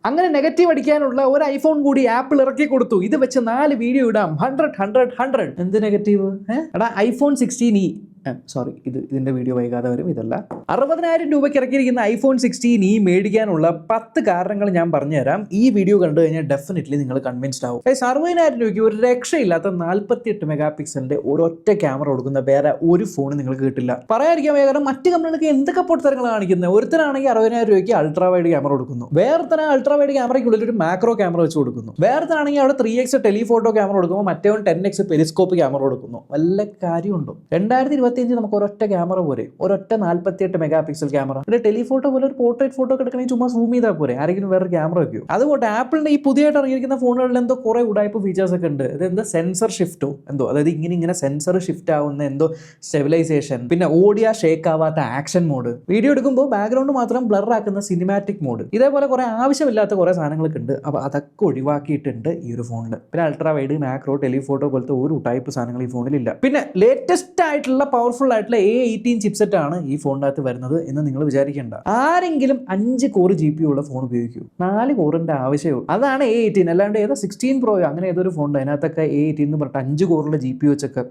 അങ്ങനെ നെഗറ്റീവ് അടിക്കാനുള്ള ഒരു ഐഫോൺ കൂടി ആപ്പിൾ ഇറക്കി കൊടുത്തു. ഇത് വെച്ച് 4 വീഡിയോ ഇടാം. 100. എന്ത് നെഗറ്റീവ്? എടാ ഐഫോൺ 16e, സോറി, ഇതിന്റെ വീഡിയോ വൈകാതെ വരും. ഇതല്ല, 60,000 രൂപയ്ക്ക് ഇറക്കിയിരിക്കുന്ന ഐഫോൺ 16e മേടിക്കാനുള്ള 10 കാരണങ്ങൾ ഞാൻ പറഞ്ഞുതരാം. ഈ വീഡിയോ കണ്ടു കഴിഞ്ഞാൽ ഡെഫിനറ്റ്ലി നിങ്ങൾ കൺവിൻസ്ഡ് ആവും. 60,000 രൂപയ്ക്ക് ഒരു രക്ഷയില്ലാത്ത 48 മെഗാ പിക്സലിന്റെ ഒരൊറ്റ ക്യാമറ കൊടുക്കുന്ന വേറെ ഒരു ഫോൺ നിങ്ങൾക്ക് കിട്ടില്ല. പറയാതിരിക്കാൻ കാരണം മറ്റ് കമ്പനികൾക്ക് എന്തൊക്കെ പൊട്ടത്തരങ്ങൾ കാണിക്കുന്നത്. ഒരുത്തരാണെങ്കിൽ 60,000 രൂപയ്ക്ക് അൾട്രാ വൈഡ് ക്യാമറ കൊടുക്കുന്നു, വേറെ അൾട്രാ വൈഡ് ക്യാമറയ്ക്കുള്ളിൽ ഒരു മാക്രോ ക്യാമറ വെച്ച് കൊടുക്കുന്നു, വേറെത്താണെങ്കിൽ അവിടെ 3x ടെലിഫോട്ടോ ക്യാമറ കൊടുക്കുമ്പോൾ മറ്റേ 10x പെരിസ്കോപ്പ് ക്യാമറ കൊടുക്കുന്നു. വല്ല കാര്യമുണ്ടോ? 2025 നമുക്ക് ഒരൊറ്റ ക്യാമറ പോരെ, ഒരൊറ്റ 48 മെഗാ പിക്സൽ ക്യാമറ. ഇവിടെ ടെലിഫോട്ടോ പോലെ ഒരു പോർട്രേറ്റ് ഫോട്ടോ എടുക്കണമെങ്കിൽ ചുമ്മാ സൂം ചെയ്താൽ പോരെ, ആരെങ്കിലും വേറെ ക്യാമറ വെക്കോ? അതുകൊണ്ട് ആപ്പിളിന്റെ ഈ പുതിയതായിട്ട് ഇറങ്ങിയിരിക്കുന്ന ഫോണുകളിൽ എന്തോ കുറെ ഉടായ്പ ഫീച്ചേഴ്സ് ഒക്കെ ഉണ്ട്. ഇതെന്താ സെൻസർ ഷിഫ്റ്റോ എന്തോ, അതായത് ഇങ്ങനെ സെൻസർ ഷിഫ്റ്റ് ആവുന്ന എന്തോ സ്റ്റെബിലൈസേഷൻ, പിന്നെ ഓഡിയോ ഷേക്ക് ആവാത്ത ആക്ഷൻ മോഡ്, വീഡിയോ എടുക്കുമ്പോൾ ബാക്ക്ഗ്രൗണ്ട് മാത്രം ബ്ലർ ആക്കുന്ന സിനിമാറ്റിക് മോഡ്, ഇതേപോലെ കുറെ ആവശ്യമില്ലാത്ത കുറെ സാധനങ്ങളൊക്കെ ഉണ്ട്. അപ്പോൾ അതൊക്കെ ഒഴിവാക്കിയിട്ടുണ്ട് ഈ ഒരു ഫോണിൽ. പിന്നെ അൾട്രാ വൈഡ്, മാക്രോ, ടെലിഫോട്ടോ പോലത്തെ ഒരു ടൈപ്പ് സാധനങ്ങൾ ഈ ഫോണിലില്ല. പിന്നെ ലേറ്റസ്റ്റ് ആയിട്ടുള്ള പവർഫുൾ ആയിട്ടുള്ള A18 ചിപ്സെറ്റ് ആണ് ഈ ഫോണിനകത്ത് വരുന്നത് എന്ന് നിങ്ങൾ വിചാരിക്കേണ്ട. ആരെങ്കിലും 5 കോർ GPU ഉള്ള ഫോൺ ഉപയോഗിക്കൂ? 4 കോറിന്റെ ആവശ്യമുള്ളൂ. അതാണ് A18, അല്ലാണ്ട് ഏതോ 16 Pro അങ്ങനെ ഏതൊരു ഫോണുണ്ട് അതിനകത്തൊക്കെ A18 എന്ന് പറഞ്ഞിട്ട് 5 കോറുള്ള GPU വെച്ചൊക്കെ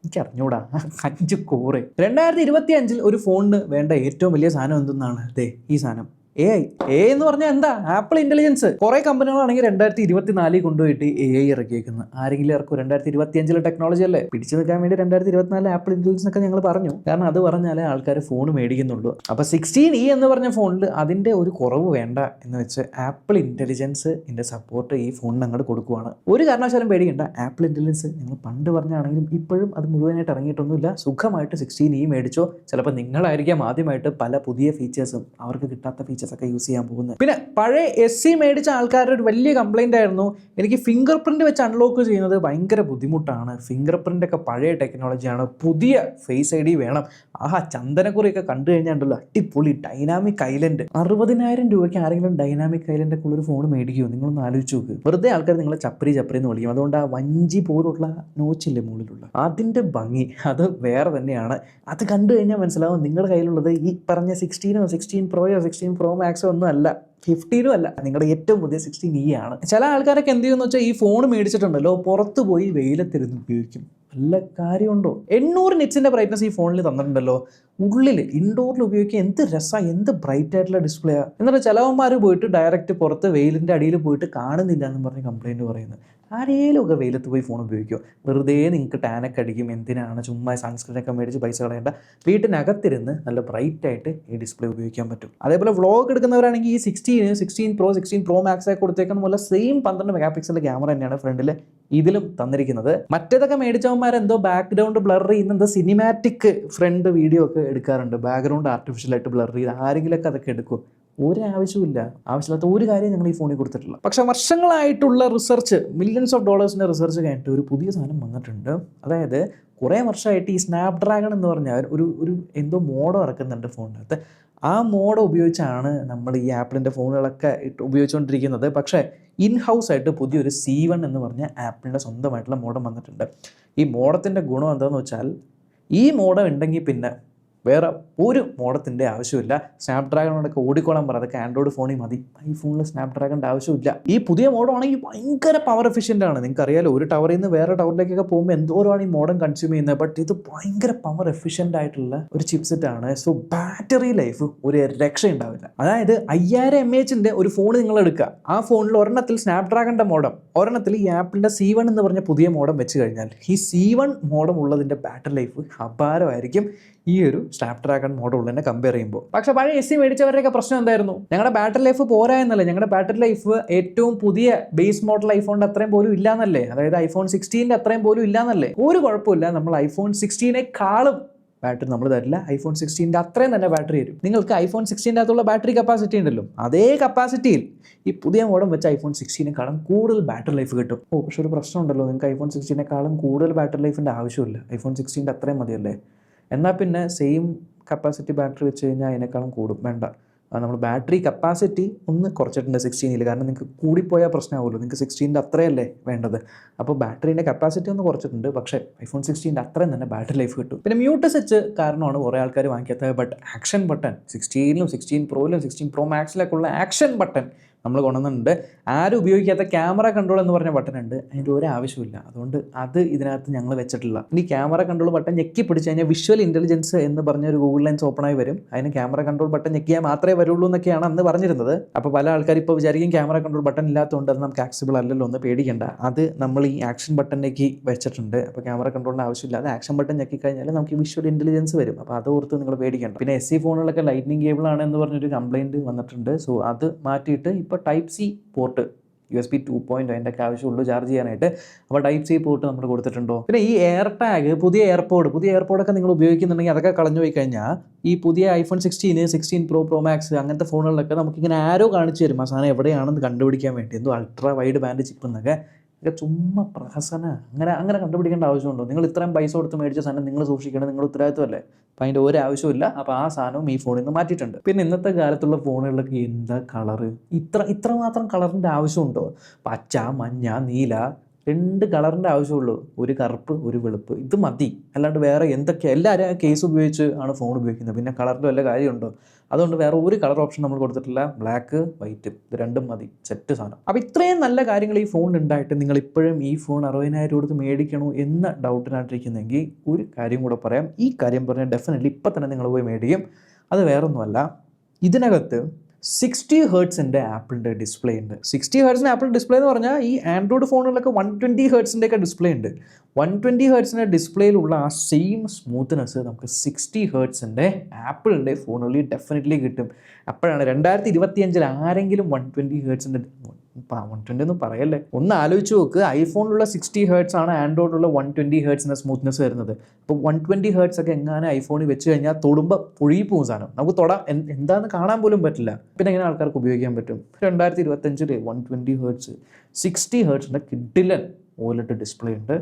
എനിക്ക് അറിഞ്ഞൂടാ. 5 കോറ്. 2025 ഒരു ഫോണിന് വേണ്ട ഏറ്റവും വലിയ സാധനം എന്തെന്നാണ്? അതെ, ഈ സാധനം AI എന്ന് പറഞ്ഞാൽ എന്താ? Apple intelligence. കുറെ കമ്പനികളാണെങ്കിൽ 2024 കൊണ്ടുപോയിട്ട് AI ഇറക്കിയേക്കുന്നത്. ആരെങ്കിലും ഇറക്കും? 2025 ടെക്നോളജി അല്ലേ, പിടിച്ചു നിൽക്കാൻ വേണ്ടി 2024 ആപ്പിൾ ഇന്റലിജൻസ് ഒക്കെ ഞങ്ങൾ പറഞ്ഞു. കാരണം അത് പറഞ്ഞാലേ ആൾക്കാർ ഫോൺ മേടിക്കുന്നുള്ളൂ. അപ്പൊ 16e എന്ന് പറഞ്ഞ ഫോണിൽ അതിന്റെ ഒരു കുറവ് വേണ്ട എന്ന് വെച്ച് ആപ്പിൾ ഇന്റലിജൻസിന്റെ സപ്പോർട്ട് ഈ ഫോണിന് അങ്ങോട്ട് കൊടുക്കുവാണ്. ഒരു കാരണവശാലും പേടിക്കണ്ട. ആപ്പിൾ ഇന്റലിജൻസ് ഞങ്ങൾ പണ്ട് പറഞ്ഞാണെങ്കിലും ഇപ്പോഴും അത് മുഴുവനായിട്ട് ഇറങ്ങിയിട്ടൊന്നുമില്ല. സുഖമായിട്ട് 16e മേടിച്ചോ. ചിലപ്പോൾ നിങ്ങളായിരിക്കാം ആദ്യമായിട്ട് പല പുതിയ ഫീച്ചേഴ്സും അവർക്ക് കിട്ടാത്ത ഫീച്ചേഴ്സ് ഒക്കെ യൂസ് ചെയ്യാൻ പോകുന്നത്. പിന്നെ പഴയ SE മേടിച്ച ആൾക്കാരുടെ ഒരു വലിയ കംപ്ലൈന്റ് ആയിരുന്നു, എനിക്ക് ഫിംഗർ പ്രിന്റ് വെച്ച് അൺലോക്ക് ചെയ്യുന്നത് ഭയങ്കര ബുദ്ധിമുട്ടാണ്. ഫിംഗർ പ്രിന്റ് ഒക്കെ പഴയ ടെക്നോളജിയാണ്, പുതിയ ഫേസ് ID വേണം. ചന്ദനക്കുറിയൊക്കെ കണ്ടു കഴിഞ്ഞാൽ അടിപൊളി ഡൈനാമിക് ഐലൻഡ്. 60,000 രൂപയ്ക്ക് ആരെങ്കിലും ഡൈനാമിക് ഐലൻഡ് ഒക്കെ ഉള്ളൊരു ഫോൺ മേടിക്കുമോ? നിങ്ങളൊന്ന് ആലോചിച്ച് നോക്ക്. വെറുതെ ആൾക്കാർ നിങ്ങളെ ചപ്പരി എന്ന് വിളിക്കും. അതുകൊണ്ട് ആ വഞ്ചി പോലുള്ള നോച്ചില്ലേ മുകളിലുള്ള, അതിന്റെ ഭംഗി അത് വേറെ തന്നെയാണ്. അത് കണ്ടു കഴിഞ്ഞാൽ മനസ്സിലാവും നിങ്ങളുടെ കയ്യിലുള്ളത് ഈ പറഞ്ഞ 16 Pro 16 Pro Max ഒന്നും അല്ല, 15 അല്ല, നിങ്ങളുടെ ഏറ്റവും പുതിയ 16e ആണ്. ചില ആൾക്കാരൊക്കെ എന്ത് ചെയ്യുമെന്ന് വെച്ചാൽ ഈ ഫോൺ മേടിച്ചിട്ടുണ്ടല്ലോ പുറത്ത് പോയി വെയിലത്തിരുന്ന് ഉപയോഗിക്കും. നല്ല കാര്യമുണ്ടോ? 800 നിറ്റ്സിന്റെ ബ്രൈറ്റ്നസ് ഈ ഫോണിൽ തന്നിട്ടുണ്ടല്ലോ. ഉള്ളിൽ ഇൻഡോറിൽ ഉപയോഗിക്കാൻ എന്ത് രസമാണ്, എന്ത് ബ്രൈറ്റ് ആയിട്ടുള്ള ഡിസ്പ്ലേ ആണ്. എന്നിട്ട് ചിലവന്മാർ പോയിട്ട് ഡയറക്റ്റ് പുറത്ത് വെയിലിന്റെ അടിയിൽ പോയിട്ട് കാണുന്നില്ല എന്ന് പറഞ്ഞ് കംപ്ലൈന്റ് പറയുന്നത്. ആരെങ്കിലും ഒക്കെ വെയിലത്ത് പോയി ഫോൺ ഉപയോഗിക്കുമോ? വെറുതെ നിങ്ങൾക്ക് ടാനൊക്കെ അടിക്കും. എന്തിനാണ് ചുമ്മാ സൺസ്ക്രീനൊക്കെ മേടിച്ച് പൈസ കളയേണ്ട. വീട്ടിനകത്തിരുന്ന് നല്ല ബ്രൈറ്റ് ആയിട്ട് ഈ ഡിസ്പ്ലേ ഉപയോഗിക്കാൻ പറ്റും. അതേപോലെ വ്ളോഗ് എടുക്കുന്നവരാണെങ്കിൽ ഈ 16 Pro 16 Pro Max ഒക്കെ കൊടുത്തേക്കുന്ന പോലെ സെയിം 12 മെഗാ പിക്സലിന്റെ ക്യാമറ തന്നെയാണ് ഫ്രണ്ടിൽ ഇതിലും തന്നിരിക്കുന്നത്. മറ്റേതൊക്കെ മേടിച്ചവന്മാരെന്തോ ബാക്ക്ഗ്രൗണ്ട് ബ്ലർ ചെയ്യുന്ന എന്തോ സിനിമാറ്റിക് ഫ്രണ്ട് വീഡിയോ ഒക്കെ എടുക്കാറുണ്ട്. ബാക്ക്ഗ്രൗണ്ട് ആർട്ടിഫിഷ്യലായിട്ട് ബ്ലർ ചെയ്ത് ആരെങ്കിലൊക്കെ അതൊക്കെ എടുക്കും. ഒരു ആവശ്യമില്ല. ആവശ്യമില്ലാത്ത ഒരു കാര്യം ഞങ്ങൾ ഈ ഫോണിൽ കൊടുത്തിട്ടില്ല. പക്ഷെ വർഷങ്ങളായിട്ടുള്ള റിസർച്ച്, മില്യൺസ് ഓഫ് ഡോളേഴ്സിൻ്റെ റിസർച്ച് കഴിഞ്ഞിട്ട് ഒരു പുതിയ സാധനം വന്നിട്ടുണ്ട്. അതായത് കുറേ വർഷമായിട്ട് ഈ സ്നാപ്ഡ്രാഗൺ എന്ന് പറഞ്ഞാൽ ഒരു എന്തോ മോഡോ ഇറക്കുന്നുണ്ട് ഫോണിനകത്ത്. ആ മോഡോ ഉപയോഗിച്ചാണ് നമ്മൾ ഈ ആപ്പിളിൻ്റെ ഫോണുകളൊക്കെ ഉപയോഗിച്ചുകൊണ്ടിരിക്കുന്നത്. പക്ഷേ ഇൻ ഹൗസ് ആയിട്ട് പുതിയൊരു C1 എന്ന് പറഞ്ഞ ആപ്പിളിൻ്റെ സ്വന്തമായിട്ടുള്ള മോഡം വന്നിട്ടുണ്ട്. ഈ മോഡത്തിൻ്റെ ഗുണം എന്താണെന്ന് വെച്ചാൽ ഈ മോഡം ഉണ്ടെങ്കിൽ പിന്നെ വേറെ ഒരു മോഡത്തിൻ്റെ ആവശ്യമില്ല. സ്നാപ്ഡ്രാഗണോടൊക്കെ ഓടിക്കോളാൻ പറ. അതൊക്കെ ആൻഡ്രോയിഡ് ഫോണിൽ മതി. ഈ ഫോണിൽ സ്നാപ്ഡ്രാഗണിൻ്റെ ആവശ്യമില്ല. ഈ പുതിയ മോഡമാണെങ്കിൽ ഭയങ്കര പവർ എഫിഷ്യൻ്റ് ആണ്. നിങ്ങൾക്കറിയാലോ, ഒരു ടവറിൽ നിന്ന് വേറെ ടവറിലേക്കൊക്കെ പോകുമ്പോൾ എന്തോരമാണ് ഈ മോഡം കൺസ്യൂം ചെയ്യുന്നത്. ബട്ട് ഇത് ഭയങ്കര പവർ എഫിഷ്യൻ്റ് ആയിട്ടുള്ള ഒരു ചിപ്സെറ്റ് ആണ്. സോ ബാറ്ററി ലൈഫ് ഒരു രക്ഷ ഉണ്ടാവില്ല. അതായത് 5000 mAh ഒരു ഫോൺ നിങ്ങൾ എടുക്കുക. ആ ഫോണിൽ ഒരെണ്ണത്തിൽ സ്നാപ്ഡ്രാഗണിൻ്റെ മോഡം, ഒരെണ്ണത്തിൽ ഈ ആപ്പിളിൻ്റെ C1 എന്ന് പറഞ്ഞ പുതിയ മോഡം വെച്ച് കഴിഞ്ഞാൽ ഈ C1 മോഡം ഉള്ളതിൻ്റെ ബാറ്ററി ലൈഫ് അപാരമായിരിക്കും ഈ ഒരു സ്നാപ്ഡ്രാഗൺ മോഡൽ ഉള്ളതിനെ കമ്പയർ ചെയ്യുമ്പോൾ. പക്ഷേ പഴയ SE മേടിച്ചവരുടെയൊക്കെ പ്രശ്നം എന്തായിരുന്നു? ഞങ്ങളുടെ ബാറ്ററി ലൈഫ് പോരാ എന്നല്ലേ, ഞങ്ങളുടെ ബാറ്ററി ലൈഫ് ഏറ്റവും പുതിയ ബേസ് മോഡൽ ഐഫോണിൻ്റെ അത്രയും പോലും ഇല്ലാന്നല്ലേ, അതായത് iPhone 16 അത്രയും പോലും ഇല്ലാന്നല്ലേ. ഒരു കുഴപ്പമില്ല, നമ്മൾ iPhone 16 ബാറ്ററി നമ്മൾ തരില്ല. iPhone 16 അത്രയും തന്നെ ബാറ്ററി തരും. നിങ്ങൾക്ക് iPhone 16 അകത്തുള്ള ബാറ്ററി കപ്പാസിറ്റി ഉണ്ടല്ലോ, അതേ കപ്പാസിറ്റിയിൽ ഈ പുതിയ മോഡൽ വെച്ച് iPhone 16 കൂടുതൽ ബാറ്ററി ലൈഫ് കിട്ടും. പക്ഷെ ഒരു പ്രശ്നമുണ്ടല്ലോ, നിങ്ങൾക്ക് iPhone 16 കൂടുതൽ ബാറ്ററി ലൈഫിൻ്റെ ആവശ്യമില്ല. iPhone 16 അത്രയും മതിയല്ലേ. എന്നാൽ പിന്നെ സെയിം കപ്പാസിറ്റി ബാറ്ററി വെച്ച് കഴിഞ്ഞാൽ അതിനേക്കാളും കൂടും. വേണ്ട, നമ്മൾ ബാറ്ററി കപ്പാസിറ്റി ഒന്ന് കുറച്ചിട്ടുണ്ട് 16-ൽ. കാരണം നിങ്ങൾക്ക് കൂടിപ്പോയാൽ പ്രശ്നമാവുമല്ലോ. നിങ്ങൾക്ക് 16 അത്രയല്ലേ വേണ്ടത്. അപ്പോൾ ബാറ്ററീൻ്റെ കപ്പാസിറ്റി ഒന്ന് കുറച്ചിട്ടുണ്ട്. പക്ഷേ iPhone 16 അത്രയും തന്നെ ബാറ്ററി ലൈഫ് കിട്ടും. പിന്നെ മ്യൂട്ട് സ്വിച്ച് കാരണമാണ് കുറേ ആൾക്കാർ വാങ്ങിക്കാത്തത്. ബട്ട് ആക്ഷൻ ബട്ടൺ 16-ലും 16 Proയിലും 16 Pro Maxലൊക്കെ ഉള്ള ആക്ഷൻ ബട്ടൺ നമ്മൾ കൊണ്ടുവന്നിട്ടുണ്ട്. ആരും ഉപയോഗിക്കാത്ത ക്യാമറ കൺട്രോൾ എന്ന് പറഞ്ഞ ബട്ടൺ ഉണ്ട്, അതിൻ്റെ ഒരു ആവശ്യമില്ല. അതുകൊണ്ട് അത് ഇതിനകത്ത് ഞങ്ങൾ വെച്ചിട്ടില്ല. ഇനി ക്യാമറ കൺട്രോൾ ബട്ടൺ ഞെക്കി പിടിച്ച് കഴിഞ്ഞാൽ വിഷ്വൽ ഇൻ്റലിജൻസ് എന്ന് പറഞ്ഞ ഒരു ഗൂഗിൾ ലെൻസ് ഓപ്പണായി വരും. അതിന് ക്യാമറ കൺട്രോൾ ബട്ടൺ ഞെക്കിയാൽ മാത്രമേ വരുള്ളൂ എന്നൊക്കെയാണ് അന്ന് പറഞ്ഞിരുന്നത്. അപ്പോൾ പല ആൾക്കാർ ഇപ്പോൾ വിചാരിക്കും ക്യാമറ കൺട്രോൾ ബട്ടൺ ഇല്ലാത്തതുകൊണ്ട് അത് നമുക്ക് ആക്സസിബിൾ അല്ലല്ലോ, ഒന്ന് പേടിക്കേണ്ട. അത് നമ്മൾ ഈ ആക്ഷൻ ബട്ടണിലേക്ക് വെച്ചിട്ടുണ്ട്. അപ്പോൾ ക്യാമറ കൺട്രോളിൻ്റെ ആവശ്യമില്ല. അത് ആക്ഷൻ ബട്ടൺ ഞെക്കി കഴിഞ്ഞാൽ നമുക്ക് വിഷ്വൽ ഇൻ്റലിജൻസ് വരും. അപ്പോൾ അത് ഓർത്ത് നിങ്ങൾ പേടിക്കേണ്ട. പിന്നെ SE ഫോണുകളൊക്കെ ലൈറ്റ്നിങ് കേബിൾ ആണ് എന്ന് പറഞ്ഞൊരു കംപ്ലയിൻറ്റ് വന്നിട്ടുണ്ട്. സോ അത് മാറ്റിയിട്ട് ഇപ്പോൾ Type-C പോർട്ട് USB 2.0 അതിൻ്റെ ഒക്കെ ആവശ്യമുള്ളൂ ചാർജ് ചെയ്യാനായിട്ട്. അപ്പോൾ Type-C പോർട്ട് നമ്മൾ കൊടുത്തിട്ടുണ്ടോ. പിന്നെ ഈ എയർടാഗ്, പുതിയ എയർപോഡൊക്കെ നിങ്ങൾ ഉപയോഗിക്കുന്നുണ്ടെങ്കിൽ അതൊക്കെ കളഞ്ഞു പോയി കഴിഞ്ഞാൽ ഈ പുതിയ iPhone 16, 16 Pro Max അങ്ങനത്തെ ഫോണുകളിലൊക്കെ നമുക്കിങ്ങനെ ആരോ കാണിച്ചു തരും ആ സാധനം എവിടെയാണെന്ന് കണ്ടുപിടിക്കാൻ വേണ്ടി. എന്തോ അൾട്രാ വൈഡ് ബാൻഡ് ചിപ്പ് എന്നൊക്കെ. ഇതൊക്കെ ചുമ്മാ പ്രഹസന. അങ്ങനെ കണ്ടുപിടിക്കേണ്ട ആവശ്യമുണ്ടോ? നിങ്ങൾ ഇത്രയും പൈസ കൊടുത്ത് മേടിച്ച സാധനം നിങ്ങൾ സൂക്ഷിക്കണം, നിങ്ങൾ ഉത്തരവാദിത്വമല്ലേ. അപ്പോൾ അതിൻ്റെ ഒരു ആവശ്യമില്ല. അപ്പോൾ ആ സാധനവും ഈ ഫോണിൽ നിന്ന് മാറ്റിയിട്ടുണ്ട്. പിന്നെ ഇന്നത്തെ കാലത്തുള്ള ഫോണുകളിലൊക്കെ എന്താ കളറ്, ഇത്രമാത്രം കളറിൻ്റെ ആവശ്യമുണ്ടോ? പച്ച, മഞ്ഞ, നീല, 2 കളറിൻ്റെ ആവശ്യമുള്ളൂ. ഒരു കറുപ്പ്, ഒരു വെളുപ്പ്, ഇത് മതി. അല്ലാണ്ട് വേറെ എന്തൊക്കെയാണ്, എല്ലാവരും കേസ് ഉപയോഗിച്ച് ആണ് ഫോൺ ഉപയോഗിക്കുന്നത്. പിന്നെ കളറിൻ്റെ വല്ല കാര്യമുണ്ടോ? അതുകൊണ്ട് വേറെ ഒരു കളർ ഓപ്ഷൻ നമ്മൾ കൊടുത്തിട്ടില്ല. ബ്ലാക്ക്, വൈറ്റ്, ഇത് രണ്ടും മതി, സെറ്റ് സാധനം. അപ്പോൾ ഇത്രയും നല്ല കാര്യങ്ങൾ ഈ ഫോണിൽ ഉണ്ടായിട്ട് നിങ്ങൾ ഇപ്പോഴും ഈ ഫോൺ 60,000 കൊടുത്ത് മേടിക്കണോ എന്ന ഡൗട്ടിനായിട്ടിരിക്കുന്നെങ്കിൽ ഒരു കാര്യം കൂടെ പറയാം. ഈ കാര്യം പറഞ്ഞാൽ ഡെഫിനറ്റ്ലി ഇപ്പം തന്നെ നിങ്ങൾ പോയി മേടിക്കും. അത് വേറൊന്നുമല്ല, ഇതിനകത്ത് 60 ഹെർട്സിൻ്റെ ആപ്പിളിൻ്റെ ഡിസ്പ്ലേ ഉണ്ട്. 60 ഹെർട്സിൻ്റെ ആപ്പിൾ ഡിസ്പ്ലേ എന്ന് പറഞ്ഞാൽ ഈ ആൻഡ്രോയിഡ് ഫോണുകളിലൊക്കെ 120 ഹെർട്സിൻ്റെ ഒക്കെ ഡിസ്പ്ലേ ഉണ്ട്. 120 ഹെർട്സിൻ്റെ ഡിസ്പ്ലേയിലുള്ള ആ സെയിം സ്മൂത്ത്നെസ് നമുക്ക് 60 ഹെർട്സിൻ്റെ ആപ്പിളിൻ്റെ ഫോണുകളിൽ ഡെഫിനറ്റ്ലി കിട്ടും. അപ്പോഴാണ് 2025 ആരെങ്കിലും 120 ഹെർട്സിൻ്റെ 120 ഒന്നും പറയല്ലേ, ഒന്ന് ആലോചിച്ച് നോക്ക്. ഐഫോണിലുള്ള 60 ഹെർട്സ് ആണ് ആൻഡ്രോയിഡിലുള്ള 120 ഹെർട്സിൻ്റെ സ്മൂത്ത്നെസ് വരുന്നത്. അപ്പോൾ 120 ഹെർട്സ് ഒക്കെ എങ്ങനെ ഐഫോണിൽ വെച്ച് കഴിഞ്ഞാൽ തൊടുമ്പോൾ പൊഴി പോകും സാധനം. നമുക്ക് തൊടാൻ എന്താണെന്ന് കാണാൻ പോലും പറ്റില്ല. പിന്നെ എങ്ങനെ ആൾക്കാർക്ക് ഉപയോഗിക്കാൻ പറ്റും? 2025 120 ഹെർട്സ് 60 ഹെർട്സിൻ്റെ കിഡിലൻ OLED ഡിസ്പ്ലേ ഉണ്ട്.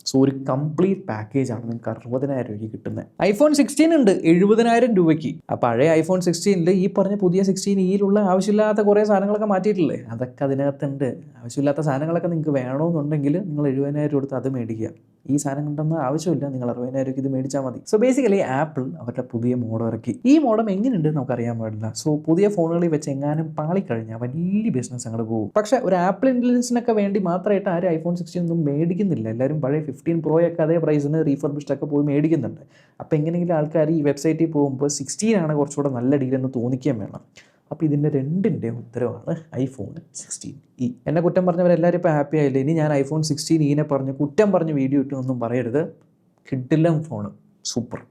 സോ ഒരു കംപ്ലീറ്റ് പാക്കേജാണ് നിങ്ങൾക്ക് 60,000 രൂപയ്ക്ക് കിട്ടുന്നത്. iPhone 16 ഉണ്ട് 70,000 രൂപയ്ക്ക്. ആ പഴയ iPhone 16 ഈ പറഞ്ഞ പുതിയ 16 ആവശ്യമില്ലാത്ത കുറേ സാധനങ്ങളൊക്കെ മാറ്റിയിട്ടില്ലേ, അതൊക്കെ അതിനകത്തുണ്ട്. ആവശ്യമില്ലാത്ത സാധനങ്ങളൊക്കെ നിങ്ങൾക്ക് വേണമെന്നുണ്ടെങ്കിൽ നിങ്ങൾ 70,000 കൊടുത്ത് അത് മേടിക്കുക. ഈ സാധനം കൊണ്ടൊന്നും ആവശ്യമില്ല, നിങ്ങൾ 60,000 രൂപയ്ക്ക് ഇത് മേടിച്ചാൽ മതി. സോ ബേസിക്കലി ആപ്പിൾ അവരുടെ പുതിയ മോഡൽ ഇറക്കി. ഈ മോഡൽ എങ്ങനെയുണ്ട് നമുക്കറിയാൻ പാടില്ല. സോ പുതിയ ഫോണുകളിൽ വെച്ച് എങ്ങാനും പാളിക്കഴിഞ്ഞാൽ വലിയ ബിസിനസ് അങ്ങോട്ട് പോകും. പക്ഷേ ഒരു ആപ്പിൾ ഇൻ്റലിജൻസിനൊക്കെ വേണ്ടി മാത്രമായിട്ട് ആരും iPhone 16 ഒന്നും മേടിക്കുന്നില്ല. എല്ലാവരും പഴയ 15 Pro ഒക്കെ അതേ പ്രൈസിന് റീഫർബിഷ്ഡ് ഒക്കെ പോയി മേടിക്കുന്നുണ്ട്. അപ്പോൾ എങ്ങനെയെങ്കിലും ആൾക്കാർ ഈ വെബ്സൈറ്റിൽ പോകുമ്പോൾ 16 ആണ് കുറച്ചുകൂടെ നല്ല ഡീലെന്ന് തോന്നിക്കാൻ വേണം. അപ്പോൾ ഇതിൻ്റെ രണ്ടിൻ്റെ ഉത്തരവാണ് iPhone 16e. എന്നെ കുറ്റം പറഞ്ഞവരെല്ലാവരും ഇപ്പോൾ ഹാപ്പി ആയില്ലേ? ഇനി ഞാൻ iPhone 16e പറഞ്ഞ് കുറ്റം പറഞ്ഞ് വീഡിയോ ഇട്ടൊന്നും പറയരുത്. കിഡിലൻ ഫോണ്, സൂപ്പർ.